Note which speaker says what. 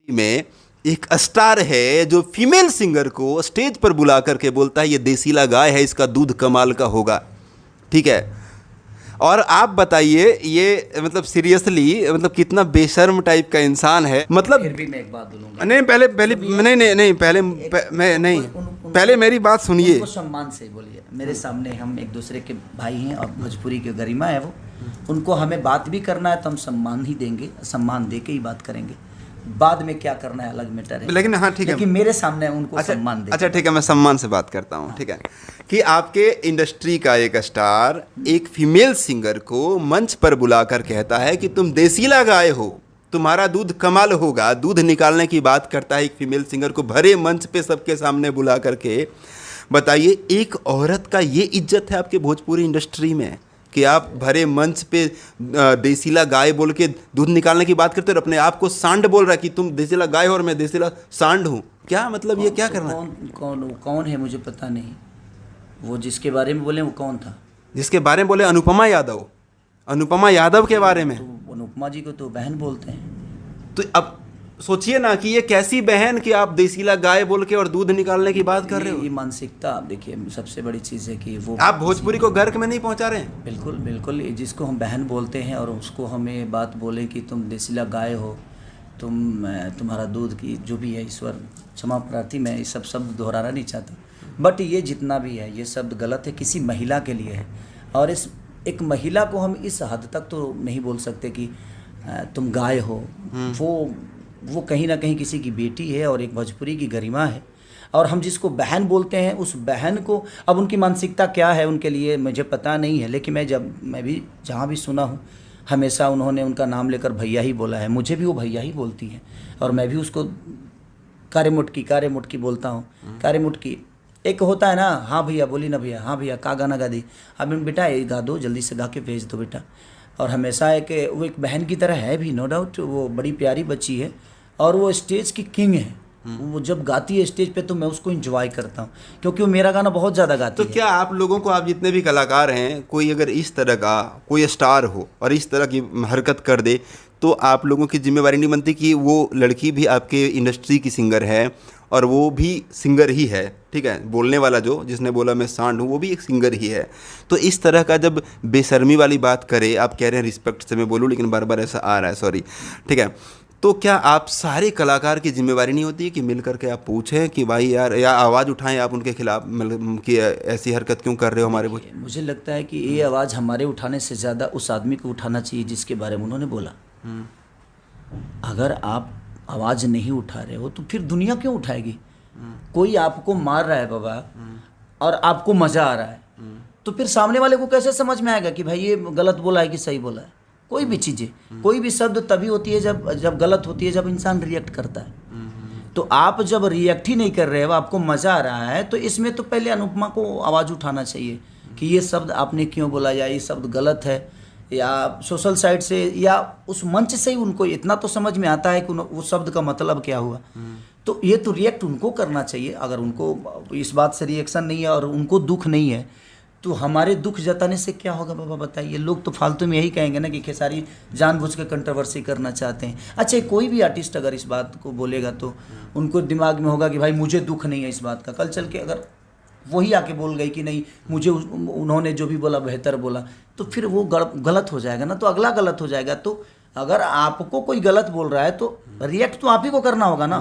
Speaker 1: में एक स्टार है जो फीमेल सिंगर को स्टेज पर बुला करके बोलता है ये देसीला गाय है, इसका दूध कमाल का होगा। ठीक है, और आप बताइए ये मतलब सीरियसली मतलब कितना बेशर्म टाइप का इंसान है। मतलब
Speaker 2: फिर भी मैं एक बात बोलूंगा।
Speaker 1: नहीं पहले पहले नहीं नहीं नहीं पहले मैं नहीं पहले मेरी बात सुनिए।
Speaker 2: उनको सम्मान से बोलिए। मेरे सामने हम एक दूसरे के भाई हैं और भोजपुरी की गरिमा है वो। उनको हमें बात भी करना है तो हम सम्मान ही देंगे, सम्मान दे के ही बात करेंगे। बाद में क्या करना है अलग मैटर है।
Speaker 1: लेकिन हाँ ठीक है,
Speaker 2: लेकिन मेरे सामने उनको
Speaker 1: अच्छा,
Speaker 2: सम्मान दे।
Speaker 1: अच्छा ठीक है, मैं सम्मान से बात करता हूँ। ठीक है कि आपके इंडस्ट्री का एक स्टार एक फीमेल सिंगर को मंच पर बुलाकर कहता है कि तुम देसीला गाय हो, तुम्हारा दूध कमाल होगा, दूध निकालने की बात करता है एक फीमेल सिंगर को भरे मंच पे सबके सामने बुला करके। बताइए एक औरत का ये इज्जत है आपके भोजपुरी इंडस्ट्री में कि आप भरे मंच पे देसीला गाय बोल के दूध निकालने की बात करते हो और अपने आप को सांड बोल रहा है कि तुम देसीला गाय हो और मैं देसीला सांड हूँ। क्या मतलब ये क्या करना?
Speaker 2: कौन है मुझे पता नहीं। वो जिसके बारे में बोले वो कौन था?
Speaker 1: जिसके बारे में बोले अनुपमा यादव, अनुपमा यादव के बारे में।
Speaker 2: तो अनुपमा जी को तो बहन बोलते हैं।
Speaker 1: तो अब सोचिए ना कि ये कैसी बहन कि आप देसीला गाय बोल के और दूध निकालने की बात कर रहे हो।
Speaker 2: ये मानसिकता आप देखिए, सबसे बड़ी चीज़ है कि वो
Speaker 1: आप भोजपुरी को गर्क में नहीं पहुंचा रहे हैं।
Speaker 2: बिल्कुल बिल्कुल, जिसको हम बहन बोलते हैं और उसको हमें बात बोलें कि तुम देसीला गाय हो, तुम्हारा दूध की जो भी है, ईश्वर क्षमा प्रार्थी, मैं ये सब शब्द दोहराना नहीं चाहता, बट ये जितना भी है ये शब्द गलत है, किसी महिला के लिए है। और इस एक महिला को हम इस हद तक तो नहीं बोल सकते कि तुम गाय हो। वो कहीं ना कहीं किसी की बेटी है और एक भोजपुरी की गरिमा है। और हम जिसको बहन बोलते हैं उस बहन को, अब उनकी मानसिकता क्या है उनके लिए मुझे पता नहीं है, लेकिन मैं भी जहाँ भी सुना हूँ हमेशा उन्होंने उनका नाम लेकर भैया ही बोला है। मुझे भी वो भैया ही बोलती हैं और मैं भी उसको कारे मुटकी बोलता हूँ। कारे मुटकी एक होता है ना, हाँ भैया बोली ना भैया, हाँ भैया का गाना गा दी, अब बेटा ये गा दो, जल्दी से गा के भेज दो बेटा। और हमेशा वो एक बहन की तरह है भी, नो डाउट। वो बड़ी प्यारी बच्ची है और वो स्टेज की किंग है। वो जब गाती है स्टेज पे तो मैं उसको एंजॉय करता हूँ क्योंकि वो मेरा गाना बहुत ज़्यादा गाती है।
Speaker 1: तो क्या आप लोगों को, आप जितने भी कलाकार हैं, कोई अगर इस तरह का कोई स्टार हो और इस तरह की हरकत कर दे तो आप लोगों की जिम्मेवारी नहीं बनती कि वो लड़की भी आपके इंडस्ट्री की सिंगर है और वो भी सिंगर ही है? ठीक है, बोलने वाला जो जिसने बोला मैं सांड हूँ वो भी एक सिंगर ही है। तो इस तरह का जब बेशर्मी वाली बात करे, आप कह रहे हैं रिस्पेक्ट से मैं बोलूँ लेकिन बार बार ऐसा आ रहा है, सॉरी। ठीक है, तो क्या आप सारे कलाकार की जिम्मेवारी नहीं होती है कि मिल करके आप पूछें कि भाई यार, या आवाज़ उठाएं आप उनके खिलाफ, मतलब कि ऐसी हरकत क्यों कर रहे हो हमारे?
Speaker 2: मुझे लगता है कि ये आवाज़ हमारे उठाने से ज़्यादा उस आदमी को उठाना चाहिए जिसके बारे में उन्होंने बोला। अगर आप आवाज़ नहीं उठा रहे हो तो फिर दुनिया क्यों उठाएगी? कोई आपको मार रहा है बाबा और आपको मज़ा आ रहा है, तो फिर सामने वाले को कैसे समझ में आएगा कि भाई ये गलत बोला है कि सही बोला है? कोई भी चीज़ें, कोई भी शब्द तभी होती है जब गलत होती है, जब इंसान रिएक्ट करता है। तो आप जब रिएक्ट ही नहीं कर रहे हो, आपको मज़ा आ रहा है, तो इसमें तो पहले अनुपमा को आवाज़ उठाना चाहिए कि ये शब्द आपने क्यों बोला, या ये शब्द गलत है, या सोशल साइट से या उस मंच से ही उनको इतना तो समझ में आता है कि उस शब्द का मतलब क्या हुआ। तो ये तो रिएक्ट उनको करना चाहिए। अगर उनको इस बात से रिएक्शन नहीं है और उनको दुख नहीं है तो हमारे दुख जताने से क्या होगा बाबा? बताइए। लोग तो फालतू में यही कहेंगे ना कि खेसारी जानबूझ के कंट्रोवर्सी करना चाहते हैं। अच्छा, कोई भी आर्टिस्ट अगर इस बात को बोलेगा तो उनको दिमाग में होगा कि भाई मुझे दुख नहीं है इस बात का। कल चल के अगर वही आके बोल गई कि नहीं मुझे उन्होंने जो भी बोला बेहतर बोला, तो फिर वो गलत हो जाएगा ना, तो अगला गलत हो जाएगा। तो अगर आपको कोई गलत बोल रहा है तो रिएक्ट तो आप ही को करना होगा ना।